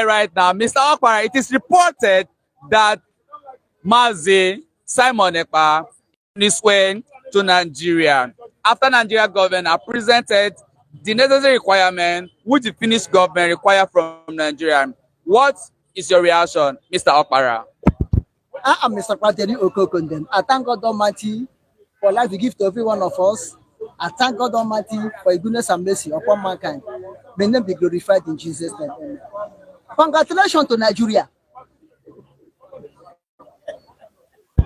right now, Mr. Ekpa'S, it is reported that Mazi Simon Ekpa is way to Nigeria. After Nigeria government have presented the necessary requirement which the Finnish government require from Nigeria. What is your reaction, Mr. Ekpa'S? I am Mr. Prateri Okokondem. I thank God Almighty for life He gives to every one of us. I thank God Almighty for His goodness and mercy upon mankind. May name be glorified in Jesus' name. Amen. Congratulations to Nigeria.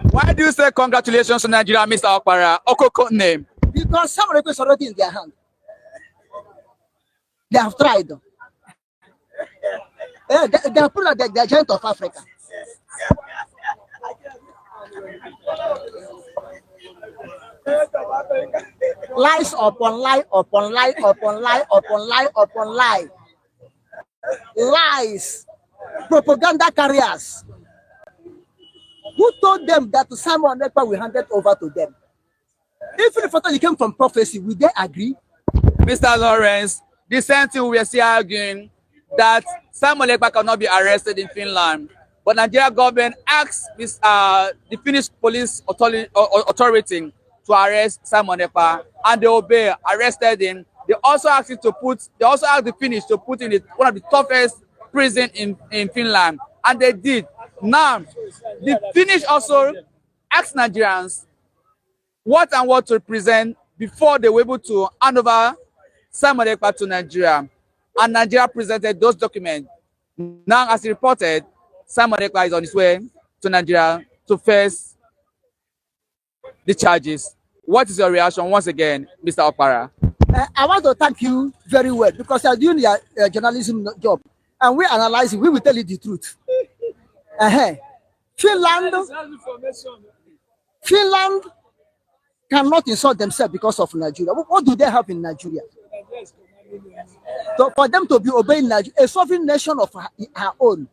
Why do you say congratulations to Nigeria, Mr. Ekpa'S? Okoko name. Because some of is already in their hand. They have tried. They have put out the giant of Africa. Lies upon lie upon lie upon lie upon lie upon lie. Lies. Propaganda carriers. Who told them that Simon Ekpa will hand it over to them? If the photo came from prophecy, will they agree? Mr. Lawrence, the same thing we are still arguing that Simon Ekpa cannot be arrested in Finland. But Nigeria government asked the Finnish police authority to arrest Simon Ekpa, and they obey, arrested him. They also asked the Finnish to put in one of the toughest prison in Finland, and they did. Now, the Finnish also asked Nigerians what to present before they were able to hand over Simon Ekpa to Nigeria, and Nigeria presented those documents. Now, as reported, Simon Ekpa is on his way to Nigeria to face the charges. What is your reaction once again, Mr. Ekpa'S? I want to thank you very well because you are doing your journalism job, and we analyze it. We will tell you the truth. Finland cannot insult themselves because of Nigeria. What do they have in Nigeria? So for them to be obeying Nigeria, a sovereign nation of her own,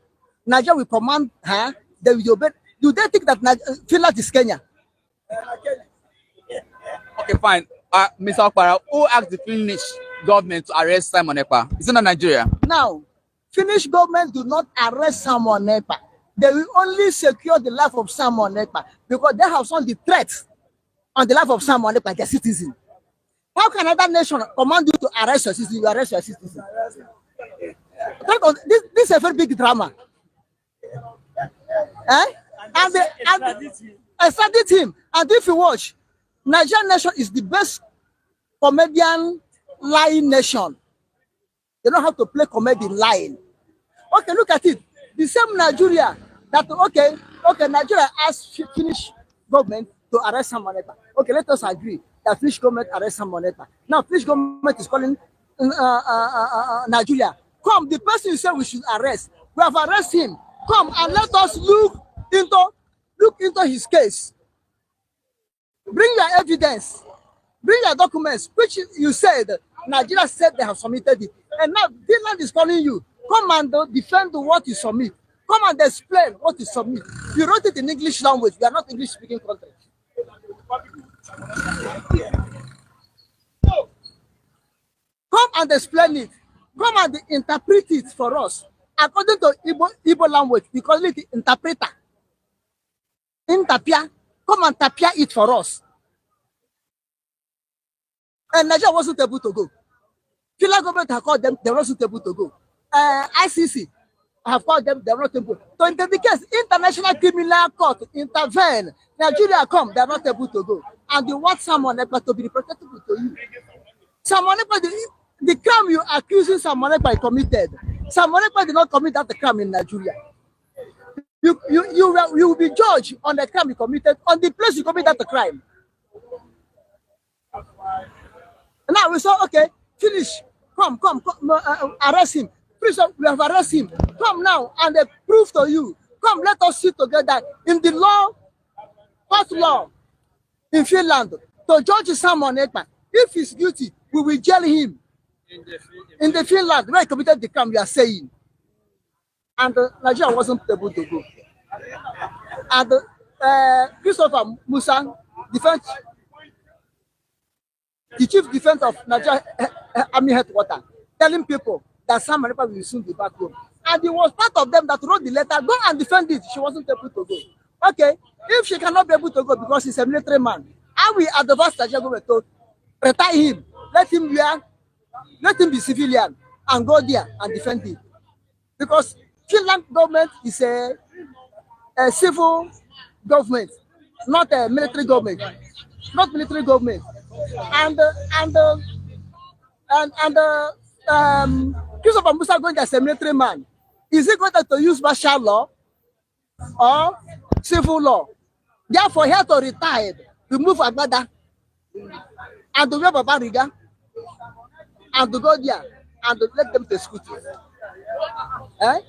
Nigeria will command her. They will obey. Do they think that Finland is Kenya? Okay, fine. Mr. Ekpa'S, who asked the Finnish government to arrest Simon Ekpa? Is it not Nigeria? Now, Finnish government do not arrest Simon Ekpa. They will only secure the life of Simon Ekpa because they have some the threats on the life of Simon Ekpa, their citizen. How can another nation command you to arrest your citizen? You arrest your citizen. This is a very big drama. And they extradite him. And if you watch, Nigerian nation is the best comedian lying nation. They don't have to play comedy lying. Okay, look at it. The same Nigeria that Nigeria asked Finnish government to arrest Simon Ekpa. Okay, let us agree that Finnish government arrest Simon Ekpa. Now Finnish government is calling Nigeria. Come, the person you said we should arrest. We have arrested him. Come and let us look into his case. Bring your evidence. Bring your documents, which you said Nigeria said they have submitted it. And now Finland is calling you. Come and defend what you submit. Come and explain what you submit. You wrote it in English language. We are not English speaking country. Come and explain it. Come and interpret it for us. According to Igbo language, we call it interpreter. Interpia. Come and tapia it for us. And Nigeria wasn't able to go. Finland government have called them, they were not able to go. ICC have called them, they were not able. So in the case, International Criminal Court intervene. Nigeria come, they are not able to go. And you want Simon Ekpa to be representative to you. Simon Ekpa, the crime you accusing Simon Ekpa committed, Simon Ekpa did not commit that crime in Nigeria. You will be judged on the crime you committed, on the place you committed the crime. Now we saw, okay, finish. Come, arrest him. Please, we have arrested him. Come now, and they prove to you. Come, let us sit together in the law, court law in Finland to judge Simon Ekpa. If he's guilty, we will jail him in the Finland where he committed the crime. We are saying, and Nigeria wasn't able to go. And Christopher Musa, the chief defense of Nigeria Army headquarters, telling people that Simon Ekpa will soon be back home. And it was part of them that wrote the letter, go and defend it. She wasn't able to go. Okay, if she cannot be able to go because he's a military man, I will advise the government to retire him, let him be civilian and go there and defend it. Because Finland government is a civil government, not a military government, not military government. And Christopher Musa going as a military man, is he going to use martial law or civil law? Therefore, he had to retire, remove Agbada, and to wear Babariga, and to go there and to let them to scoot it. Eh?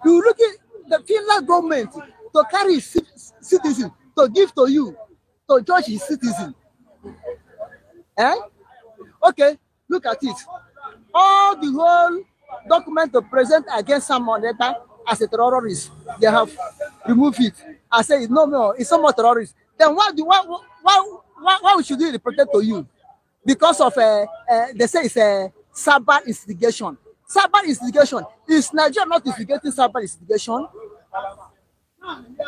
You look at the Finland government to carry citizen to give to you to judge his citizen. Eh? Okay, look at it. All the whole document to present against someone as a terrorist, they have removed it and say no more, it's not more terrorist. Then why should we report it to you? Because of they say it's a cyber instigation. Cyber instigation. Is Nigeria not instigating cyber instigation?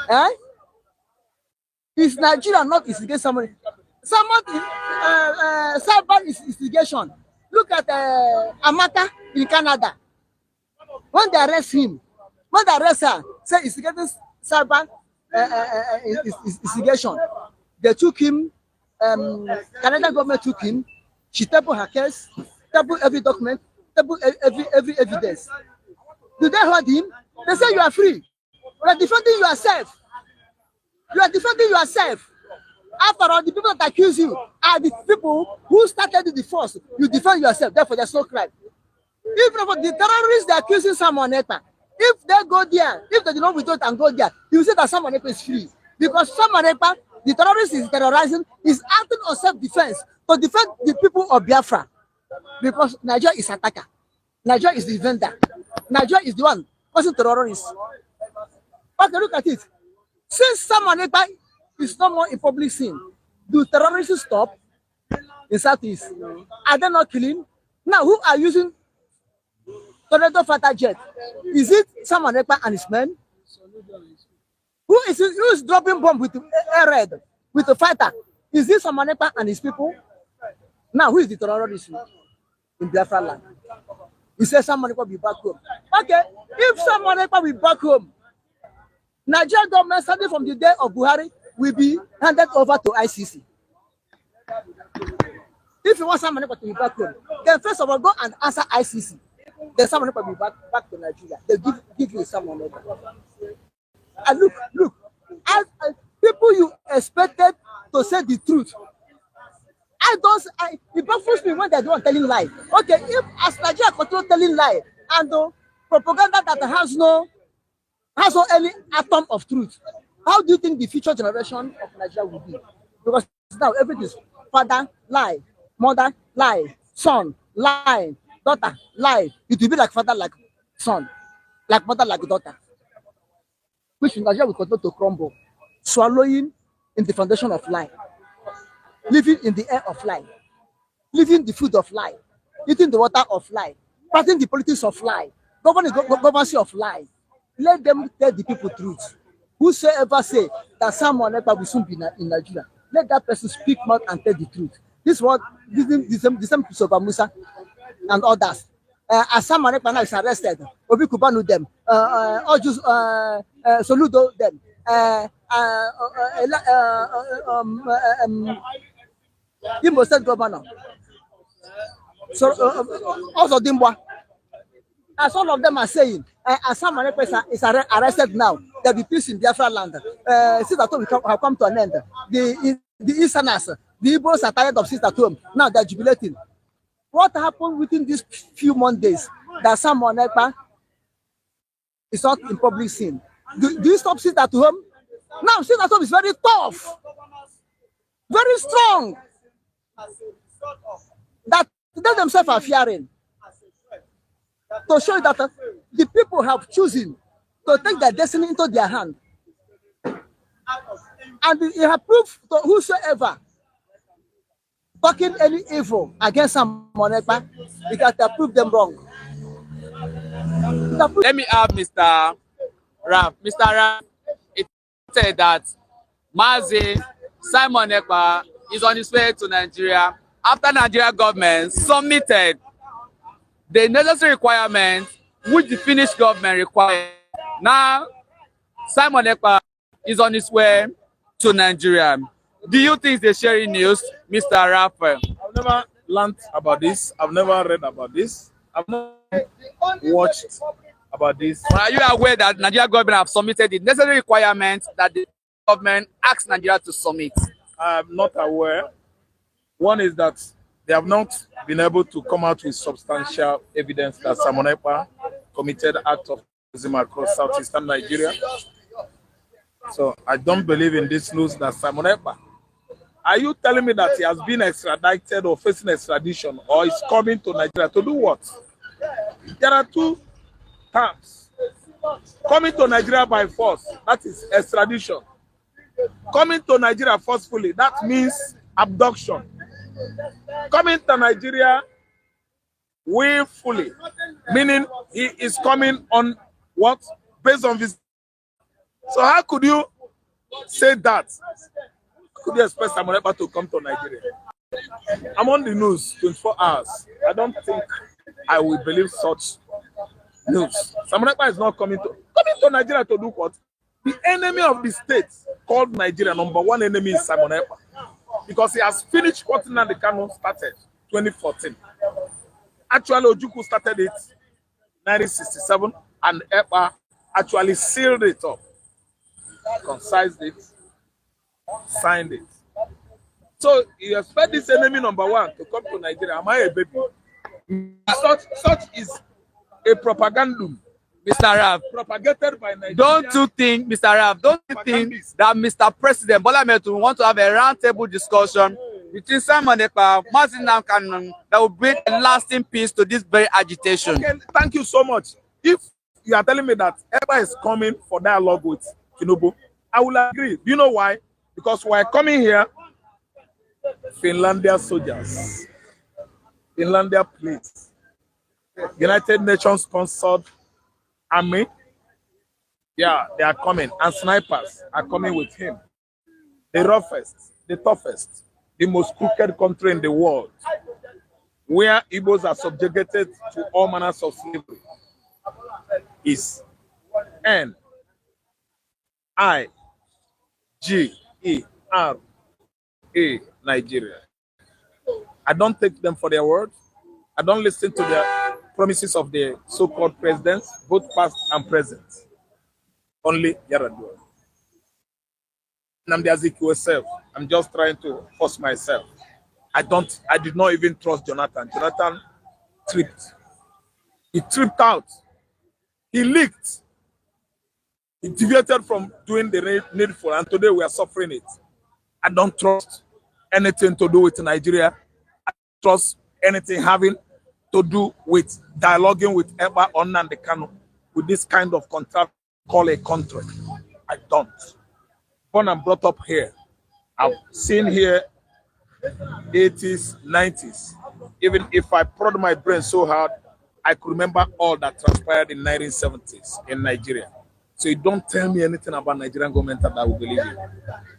Eh? Is Nigeria not instigating somebody? Cyber instigation. Look at Amaka in Canada. When they arrest him, when they arrest her, say instigating cyber instigation. They took him. Canadian government took him. She tabled her case, tabled every document, tabled every evidence. Do they hold him? They say you are free. You are defending yourself. You are defending yourself. After all, the people that accuse you are the people who started the force. You defend yourself. Therefore, there's no crime. If the terrorists they are accusing someone, if they go there, if they do not withdraw and go there, you say that someone is free. Because someone, the terrorist is terrorizing, is acting on self-defense to defend the people of Biafra. Because Nigeria is attacker. Nigeria is the vendor. Nigeria is the one causing terrorists. Okay, look at it. Since someone is no more in public scene, do terrorists stop in Southeast? Are they not killing? Now, who are using tornado fighter jet? Is it someone and his men? Who is dropping bomb with air raid with the fighter? Is this someone and his people? Now, who is the terrorist in Biafra land? He says someone will be back home. Okay, if someone will be back home, Nigerian government, starting from the day of Buhari, will be handed over to ICC. If you want someone to be back home, then first of all, go and answer ICC. Then someone will be back to Nigeria. They give you someone else. And look, as people you expected to say the truth. It baffles me when they're doing telling lie. Okay, if as Nigeria continue telling lie and propaganda that has no any atom of truth, how do you think the future generation of Nigeria will be? Because now everything is father lie, mother lie, son lie, daughter lie. It will be like father like son, like mother like daughter. Which in Nigeria will continue to crumble, swallowing in the foundation of lie, living in the air of lie, living the food of lie, eating the water of lie, practicing the politics of lie, governing governance of lie. Let them tell the people truth. Whosoever say that someone will soon be in Nigeria, let that person speak mouth and tell the truth. This is what the same Christopher Musa and others. As someone now is arrested, Obi Kubanu them, Ojus Soludo them, Imo State Governor. So also Dimbwa. As all of them are saying, as someone is arrested now, there will be peace in Biafra land. Since at home have come to an end. The Easterners, the Igbos are tired of sitting at home. Now they're jubilating. What happened within these few Mondays that someone is not in public scene? Do you stop sitting at home? Now sitting at home is very tough, very strong. That they themselves are fearing. To show that the people have chosen to take their destiny into their hand. And it have proved to whosoever talking any evil against someone, it has to prove them wrong. Let me have Mr. Raf. Mr. Raf, it said that Mazi Simon Ekpa is on his way to Nigeria after Nigeria government submitted the necessary requirements which the Finnish government required. Now, Simon Ekpa is on his way to Nigeria. Do you think it's a sharing news, Mr. Raphael? I've never learned about this. I've never read about this. I've never watched about this. Are you aware that Nigeria government have submitted the necessary requirements that the government asked Nigeria to submit? I'm not aware. One is that they have not been able to come out with substantial evidence that Simon Ekpa committed acts of terrorism across southeastern Nigeria. So I don't believe in this news that Simon Ekpa. Are you telling me that he has been extradited or facing extradition or is coming to Nigeria to do what? There are two terms. Coming to Nigeria by force, that is extradition. Coming to Nigeria forcefully, that means abduction. Coming to Nigeria willfully, meaning he is coming on what? Based on this. So how could you say that? Could you expect Simon Ekpa to come to Nigeria? I'm on the news 24 hours. I don't think I will believe such news. Simon Ekpa is not coming to Nigeria to do what? The enemy of the state called Nigeria, number one enemy is Simon Ekpa. Because he has finished what Nnamdi Kanu started 2014. Actually, Ojukwu started it 1967 and Ekpa actually sealed it up, concised it, signed it. So you expect this enemy number one to come to Nigeria? Am I a baby? Such is a propagandum. Mr. Raf, propagated by Nigeria. Don't you think, Mr. Raf, don't you think that Mr. President Bola Ahmed Tinubu want to have a roundtable discussion between Simon Ekpa, Mazi Nnamdi Kanu that will bring a lasting peace to this very agitation? Okay, thank you so much. If you are telling me that Ekpa is coming for dialogue with Tinubu, I will agree. Do you know why? Because we are coming here, Finlandia soldiers, Finlandia police, United Nations sponsored army, yeah, they are coming, and snipers are coming with him. The roughest, the toughest, the most crooked country in the world, where Igbos are subjugated to all manners of slavery, is Nigeria, Nigeria. I don't take them for their word. I don't listen to their promises of the so-called presidents, both past and present. Only Yaradua. Nnamdi Azikiwe self. I'm just trying to force myself. I did not even trust Jonathan. Jonathan tripped. He tripped out. He leaked. He deviated from doing the needful, and today we are suffering it. I don't trust anything to do with Nigeria. I don't trust anything having to do with dialoguing with Ekpa or Nnamdi Kanu with this kind of contract called a country. I don't. Born and brought up here. I've seen here 80s, 90s. Even if I prod my brain so hard, I could remember all that transpired in 1970s in Nigeria. So you don't tell me anything about Nigerian government that I will believe you.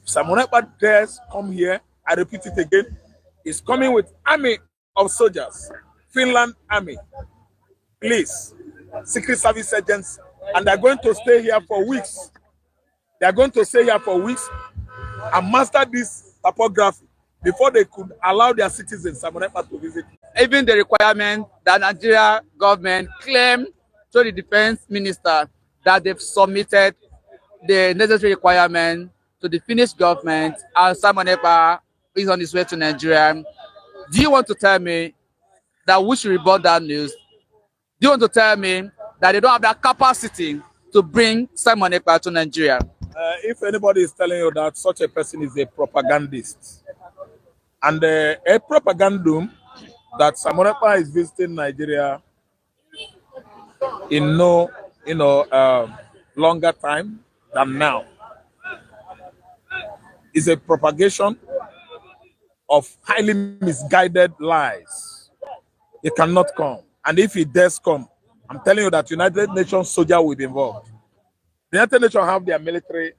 Simon Ekpa dares come here, I repeat it again, is coming with army of soldiers, Finland army, police, secret service agents, and they're going to stay here for weeks. They're going to stay here for weeks and master this topography before they could allow their citizens, Simon Ekpa, to visit. Even the requirement that Nigeria government claimed to the defense minister that they've submitted the necessary requirement to the Finnish government and Simon Ekpa is on his way to Nigeria. Do you want to tell me that we should report that news? Do you want to tell me that they don't have that capacity to bring Simon Ekpa to Nigeria? If anybody is telling you that, such a person is a propagandist. And a propagandum that Simon Ekpa is visiting Nigeria in no, longer time than now is a propagation of highly misguided lies. He cannot come. And if he does come, I'm telling you that United Nations soldier will be involved. The United Nations have their military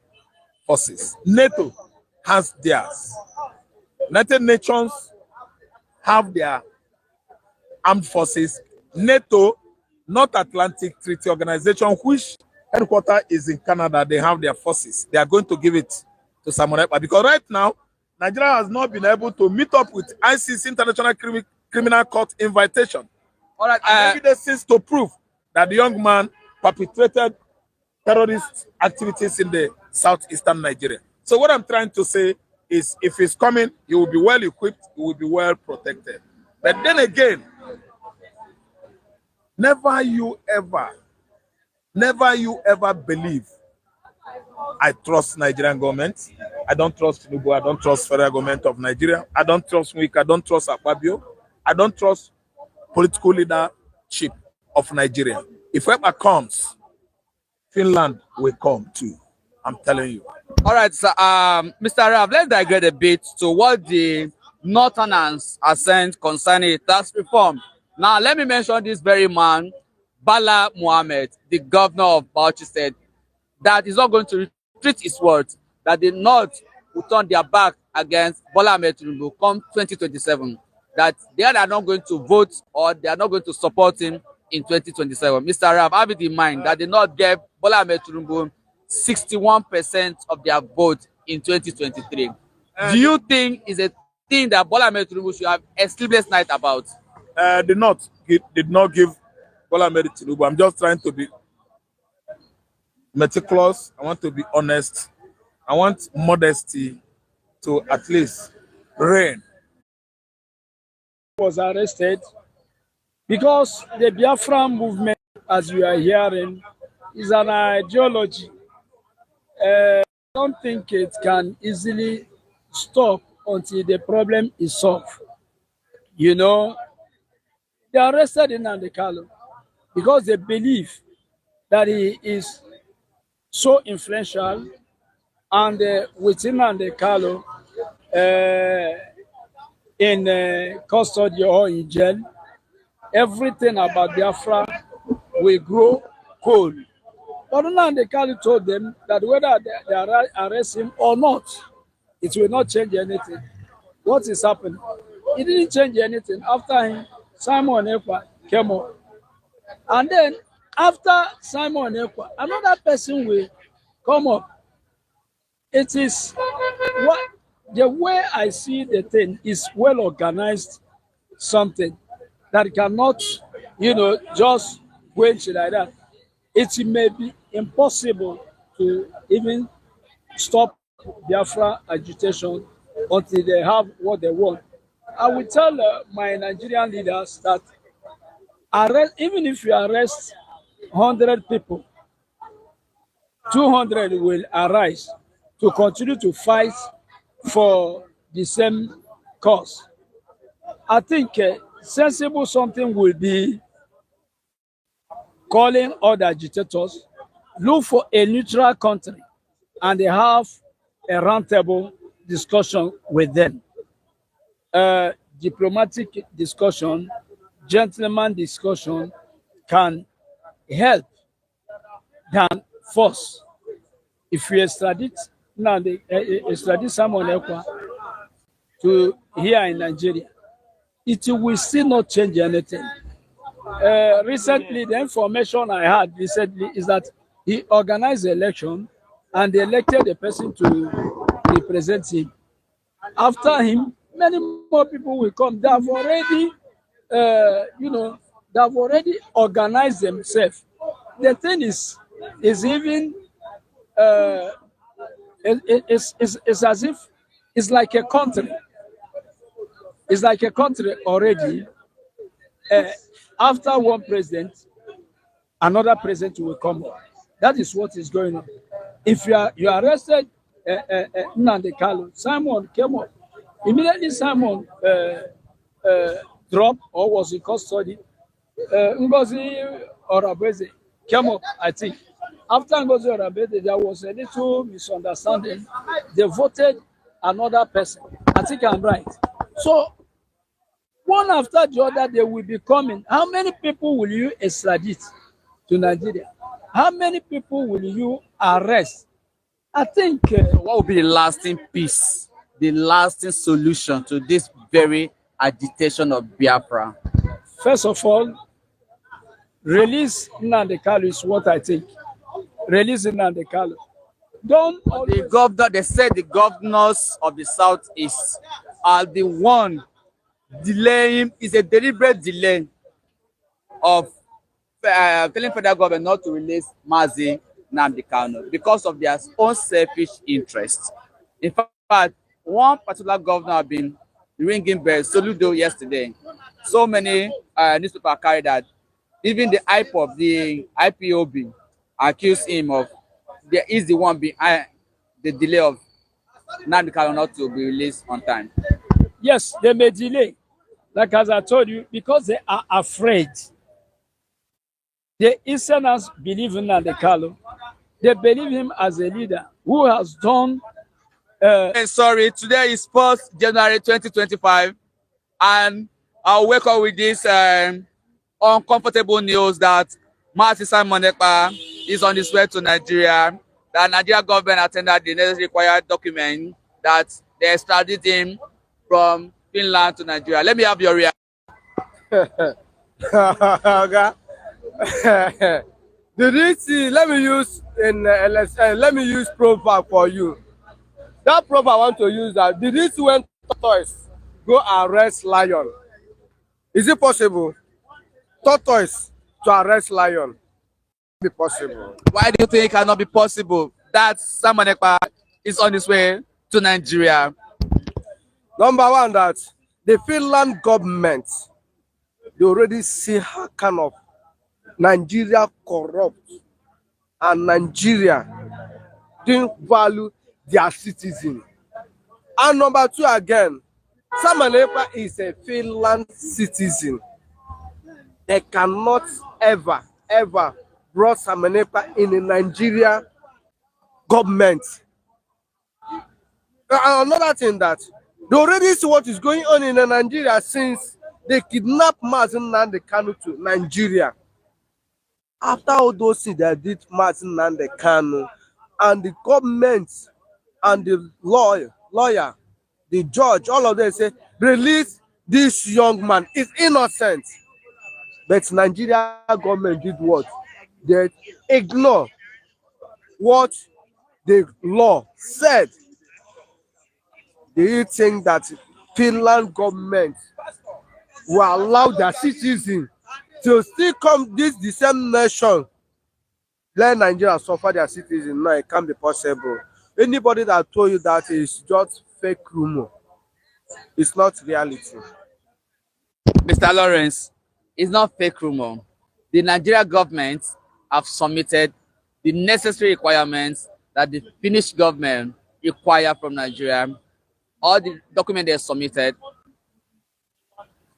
forces. NATO has theirs. United Nations have their armed forces. NATO, North Atlantic Treaty Organization, which headquarters is in Canada, they have their forces. They are going to give it to Simon Ekpa because right now, Nigeria has not been able to meet up with ICC International Criminal Court invitation. All right. Evidences to prove that the young man perpetrated terrorist activities in the southeastern Nigeria. So what I'm trying to say is if he's coming, he will be well equipped, he will be well protected. But then again, never you ever believe I trust Nigerian government. I don't trust Tinubu. I don't trust federal government of Nigeria. I don't trust Wike. I don't trust Akpabio. I don't trust political leadership of Nigeria. If Ekpa comes, Finland will come too. I'm telling you. All right, so Mr. Rav, let's digress a bit to what the Northerners are saying concerning tax reform. Now, let me mention this very man, Bala Mohammed, the governor of Bauchi State, that is not going to retreat his words, that the North will turn their back against Bola Ahmed Tinubu come 2027, that they are not going to vote or they are not going to support him in 2027. Mr. Rav, have it in mind that the North gave Bola Ahmed Tinubu 61% of their vote in 2023. Do you think is a thing that Bola Ahmed Tinubu should have a sleepless night about? Did not give Bola Ahmed Tinubu. I'm just trying to be meticulous. I want to be honest. I want modesty to at least reign. Was arrested because the Biafran movement, as you are hearing, is an ideology. I don't think it can easily stop until the problem is solved. You know, they arrested Nnamdi Kanu because they believe that he is so influential, and within Nnamdi Kanu in custody or in jail, everything about Biafra will grow cold. But Nnamdi Kanu told them that whether they arrest him or not, it will not change anything. What is happening? It didn't change anything. After him, Simon Ekpa came up. And then after Simon Ekpa, another person will come up. It is what the way I see the thing is well organized, something that cannot, just quench like that. It may be impossible to even stop Biafra agitation until they have what they want. I will tell my Nigerian leaders that even if you arrest 100 people, 200 will arise to continue to fight for the same cause. I think sensible something will be calling all the agitators, look for a neutral country, and they have a roundtable discussion with them. Diplomatic discussion, gentleman discussion can help than force. If you extradite Simon Ekpa to here in Nigeria, it will still not change anything. Recently, the information I had recently is that he organized the election and they elected a person to represent him. After him, many more people will come. They have already, they have already organized themselves. The thing is even, it's as if it's like a country. It's like a country already. After one president, another president will come up. That is what is going on. If you arrested Nnamdi Kanu, Simon came up. Immediately Simon dropped or was in custody. Ngozi Orabeze came up, I think. After Ngozi Orabeze, there was a little misunderstanding. They voted another person. I think I'm right. So, one after the other, they will be coming. How many people will you extradite? to Nigeria. How many people will you arrest? I think What will be the lasting peace, the lasting solution to this very agitation of Biafra? first of all, release Nnamdi Kanu is what I think. Release Nnamdi Kanu. Don't The always governor, they said the governors of the southeast are the one delaying. It's a deliberate delay of telling federal government not to release Mazi Nnamdi Kanu because of their own selfish interest. In fact, one particular governor have been ringing bells, Soludo yesterday. So many newspapers carried that. Even the IPOB, the IPOB, accused him of there is the one behind the delay of Nnamdi Kanu not to be released on time. yes, they may delay, like as I told you, because they are afraid. The Easterners believe in Nnamdi Kanu. They believe him as a leader who has done. Sorry, today is 1st January 2025, and I'll wake up with this uncomfortable news that Mazi Simon Ekpa is on his way to Nigeria. The Nigerian government attended the necessary required document that they extradited him from Finland to Nigeria. Let me have your reaction. Okay. Did you see? Let me use let me use proverb for you. That proverb I want to use that. Did you see when tortoise go arrest lion? Is it possible? Tortoise to arrest lion? Be possible. Why do you think it cannot be possible that Simon Ekpa is on his way to Nigeria? Number one, that the Finland government, they already see how kind of Nigeria corrupt and Nigeria didn't value their citizen. And number two again, Simon Ekpa is a Finland citizen. They cannot ever brought Simon Ekpa in a Nigeria government. Another thing that they already see what is going on in Nigeria since they kidnapped Mazi Nnamdi Kanu to Nigeria. After all those things they did Mazi Nnamdi Kanu, and the government and the lawyer, the judge, all of them say, release this young man. He's innocent. But Nigeria government did what? They ignore what the law said. Do you think that Finland government will allow their citizens to still come the same nation, let Nigeria suffer their citizens? No, it can't be possible. Anybody that told you that is just fake rumor. It's not reality. Mr. Lawrence, it's not fake rumor. The Nigerian government have submitted the necessary requirements that the Finnish government require from Nigeria. All the documents they submitted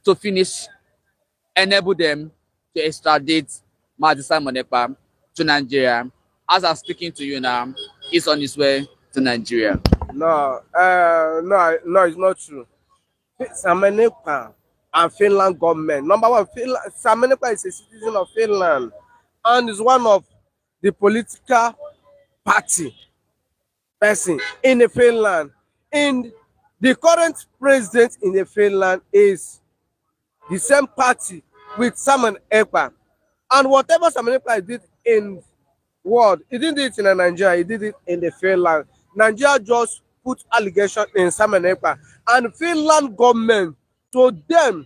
to finish enable them to extradite Mazi Simon Ekpa to Nigeria. As I'm speaking to you now, he's on his way to Nigeria. No, it's not true. Simon Ekpa and Finland government. Number one, Simon Ekpa is a citizen of Finland and is one of the political party person in the Finland. And the current president in the Finland is the same party with Simon Ekpa. And whatever Simon Ekpa did in world, he didn't do it in Nigeria, he did it in the Finland. Nigeria just put allegation in Simon Ekpa, and Finland government to them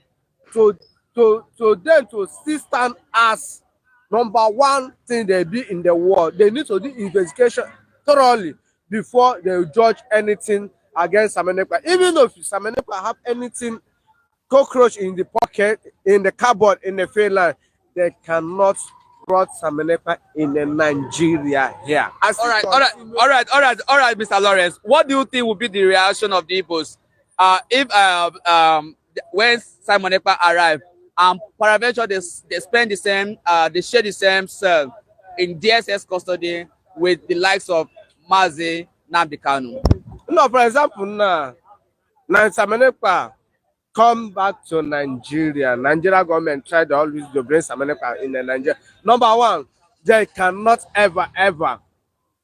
to still stand as number one thing they do in the world. They need to do investigation thoroughly before they judge anything against Simon Ekpa. Even though if Simon Ekpa have anything cockroach in the pocket, in the cupboard in the Finland, they cannot brought Simon Ekpa in the Nigeria here. All right, Mr. Lawrence. What do you think will be the reaction of the Igbos if when Simon Ekpa arrived and peradventure they spend the same, they share the same cell in DSS custody with the likes of Mazi Nnamdi Kanu? No, for example, now Simon Ekpa come back to Nigeria. Nigeria government tried always to bring Samanekpa in Nigeria. Number one, they cannot ever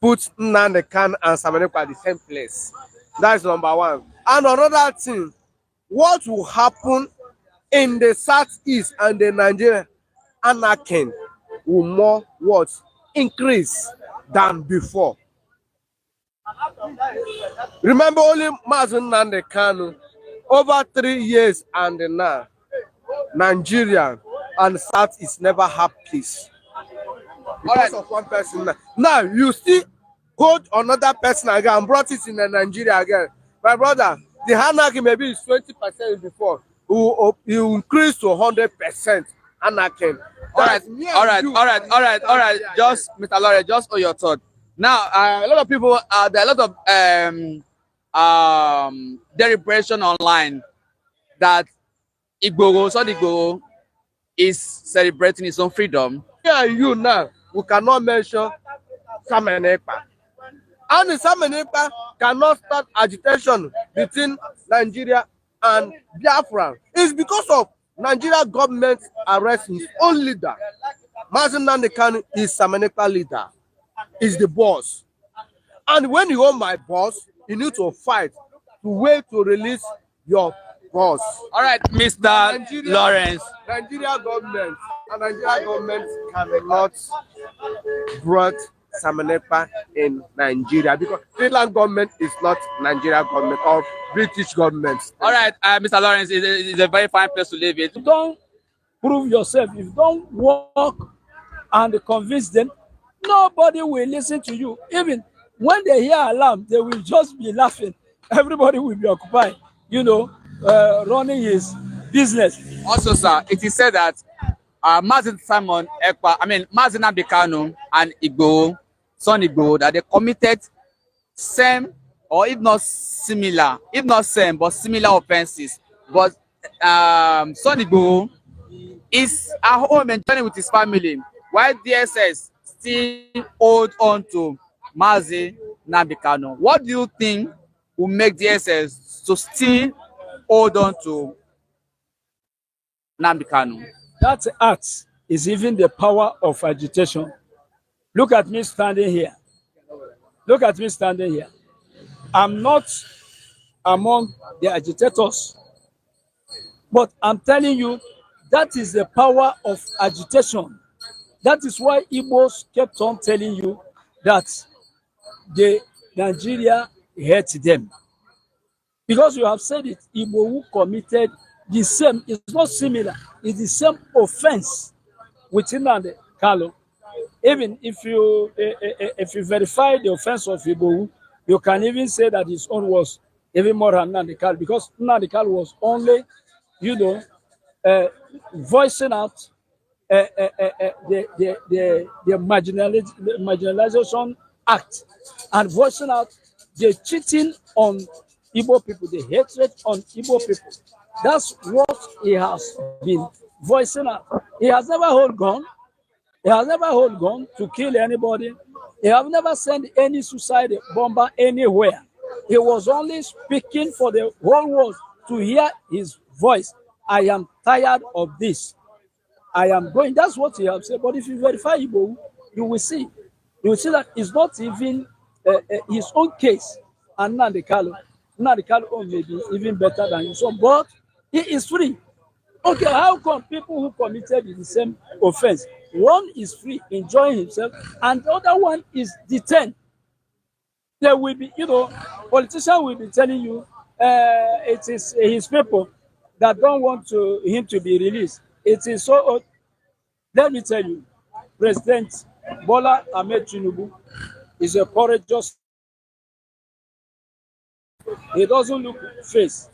put Nnamdi Kanu and Samanekpa at the same place. That's number one. And another thing, what will happen in the southeast and the Nigerian anarchy will more what increase than before. Remember only Mazi Nnamdi Kanu over 3 years and now Nigeria and southeast never have peace because of one person. Now you see hold another person again and brought it in Nigeria again. My brother, the anarchy maybe is 20% before. You increase to 100% anarchy. All right. Just Mr. Lawrence, just on your thought. Now, a lot of people, there are a lot of deliberation online that Igboho is celebrating his own freedom. Yeah, you now we cannot mention Samanekpa. And Samanekpa cannot start agitation between Nigeria and Biafran. It's because of Nigeria government arresting his own leader. Mazi Nnamdi Kanu is Samanekpa leader, is the boss. And when you own my boss, you need to fight to wait to release your boss. All right, Mr. Lawrence. Nigeria government cannot brought Samanekpa in Nigeria because Finland government is not Nigeria government or British government. All right, Mr. Lawrence, it's a very fine place to live in. If you don't prove yourself, if you don't work and convince them, nobody will listen to you. Even when they hear alarm, they will just be laughing. Everybody will be occupied, running his business. Also, sir, it is said that Mazi Nnamdi Kanu and Igboho, son Igboho, that they committed same or if not similar, if not same, but similar offenses. But son Igboho is at home enjoying with his family, while DSS still hold on to Mazi Nnamdi Kanu. What do you think will make DSS to still hold on to Nnamdi Kanu? That act is even the power of agitation. Look at me standing here. Look at me standing here. I'm not among the agitators, but I'm telling you, that is the power of agitation. That is why Igbos kept on telling you that the Nigeria hate them. Because you have said it, Igbo who committed the same, it's not similar, it's the same offense with Nnamdi Kanu. Even if you verify the offense of Igbo, you can even say that his own was even more than Nnamdi Kanu, because Nnamdi Kanu was only, voicing out the marginalization act and voicing out the cheating on Igbo people, the hatred on Igbo people. That's what he has been voicing out. He has never held gun. He has never held gun to kill anybody. He has never sent any suicide bomber anywhere. He was only speaking for the whole world to hear his voice. I am tired of this. I am going. That's what he has said. But if you verify Igbo, you will see. You will see that it's not even his own case. And Nnamdi Kanu may be even better than his own. But he is free. Okay, how come people who committed the same offense, one is free, enjoying himself, and the other one is detained? There will be, politicians will be telling you it is his people that don't want him to be released. It is so. Let me tell you, President Bola Ahmed Tinubu is a courageous. He doesn't look face.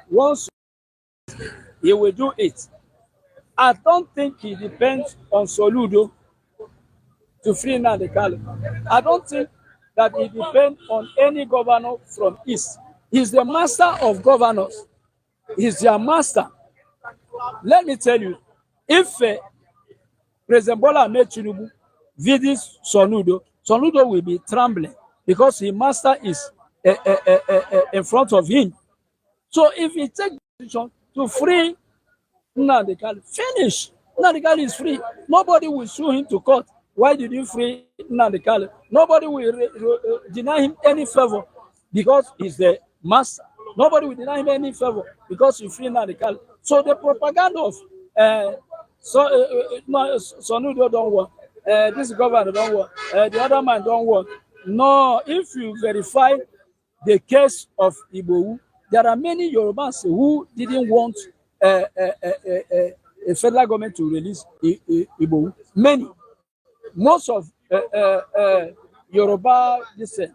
Once he will do it. I don't think he depends on Soludo to free Nnamdi Kanu. I don't think that he depends on any governor from East. He's the master of governors. He's their master. Let me tell you, if President Bola Ahmed Tinubu visits Soludo will be trembling because his master is in front of him. So if he takes decision, to free Nnamdi Kanu. Finish. Nnamdi Kanu is free. Nobody will sue him to court. Why did you free Nnamdi Kanu? Nobody will deny him any favor because he's the master. Nobody will deny him any favor because you free Nnamdi Kanu. So the propaganda of Sonudo don't work, this governor don't work, the other man don't work. No, if you verify the case of Igbohu, there are many Yorubans who didn't want a federal government to release Igbohu. Many. Most of Yoruba descent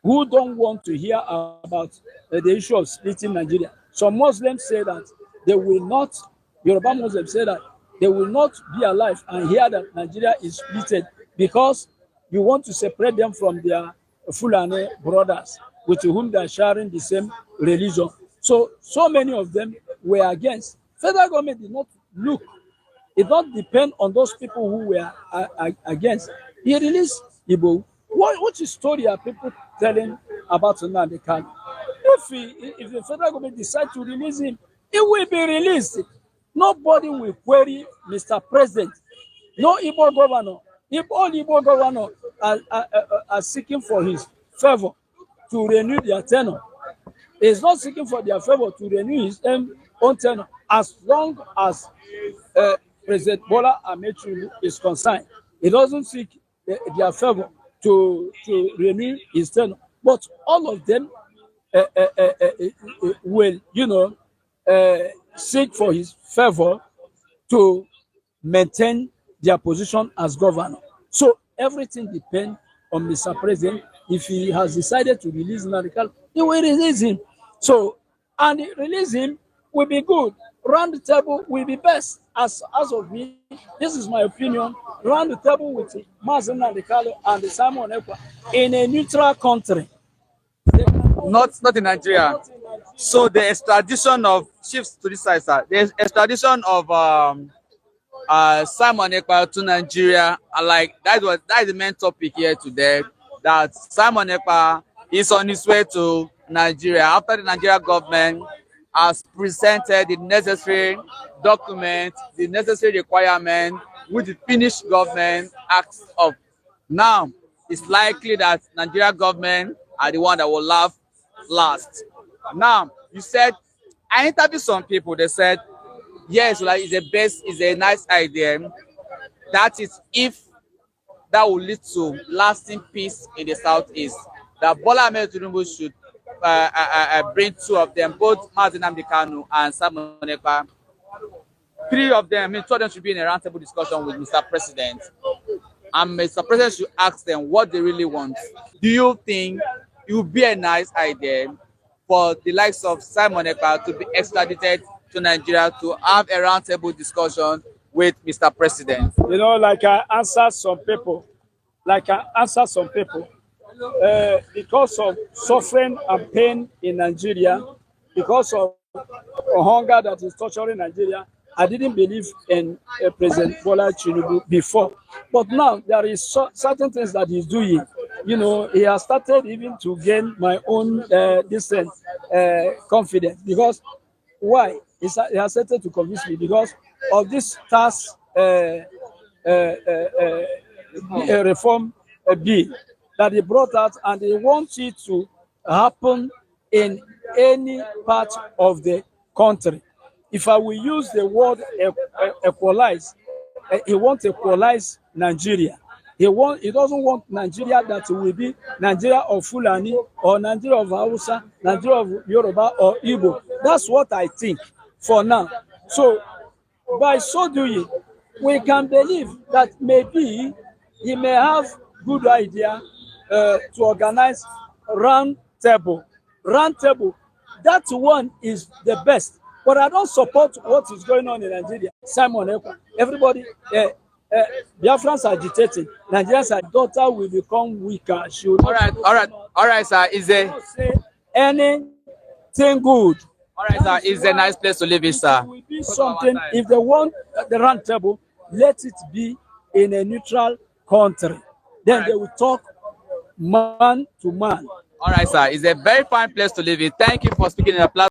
who don't want to hear about the issue of splitting Nigeria. Some Muslims say that they will not, Yoruba Muslims say that they will not be alive and hear that Nigeria is splitted because you want to separate them from their Fulani brothers with whom they are sharing the same religion. So many of them were against. Federal government did not look. It don't depend on those people who were against. He released Igbohu. What story are people telling about Nnamdi Kanu? If the federal government decides to release him, he will be released. Nobody will query Mr. President. No Igbo governor. All Igbo governor are seeking for his favor to renew their tenure. He's not seeking for their favor to renew his own tenure as long as President Bola Ahmed Tinubu is concerned. He doesn't seek their favor to renew his tenure. But all of them will, seek for his favor to maintain their position as governor. So everything depends on Mr. President. If he has decided to release Nnamdi Kanu, he will release him. So, and release him will be good. Round the table will be best. As of me, this is my opinion. Round the table with Mazi Nnamdi Kanu and Simon Ekpa in a neutral country. Not in Nigeria. So the extradition of shifts to this side, sir. The extradition of Simon Ekpa to Nigeria, that is the main topic here today. That Simon Ekpa is on his way to Nigeria after the Nigerian government has presented the necessary document, the necessary requirement which the Finnish government asks of. Now, it's likely that Nigerian government are the one that will laugh last. Now, you said, I interviewed some people, they said, yes, it's a nice idea. That is if that will lead to lasting peace in the southeast. That Bola Ahmed Tinubu should bring two of them, both Mazi Nnamdi Kanu and Simon Ekpa. Two of them should be in a roundtable discussion with Mr. President. And Mr. President should ask them what they really want. Do you think it would be a nice idea for the likes of Simon Ekpa to be extradited to Nigeria to have a roundtable discussion with Mr. President? Like I answered some people, because of suffering and pain in Nigeria, because of hunger that is torturing Nigeria, I didn't believe in President Bola Tinubu before. But now there is certain things that he's doing. He has started even to gain my own confidence. Because why? He has started to convince me because of this tax reform bill that he brought out, and he wants it to happen in any part of the country. If I will use the word equalize, he wants to equalize Nigeria. He doesn't want Nigeria that will be Nigeria of Fulani or Nigeria of Hausa, Nigeria of Yoruba or Igbo. That's what I think for now. So by so doing, we can believe that maybe he may have good idea to organize round table. That one is the best. But I don't support what is going on in Nigeria. Simon Ekpa, everybody, Biafrans are agitating. Nigerians' daughter will become weaker. She will all right, sir. Is there say anything good? All right, sir. Is a nice place to live in, sir. It will be something. If they want the round table, let it be in a neutral country. Then they will talk man to man. All right, sir. It's a very fine place to live in. Thank you for speaking in the platform.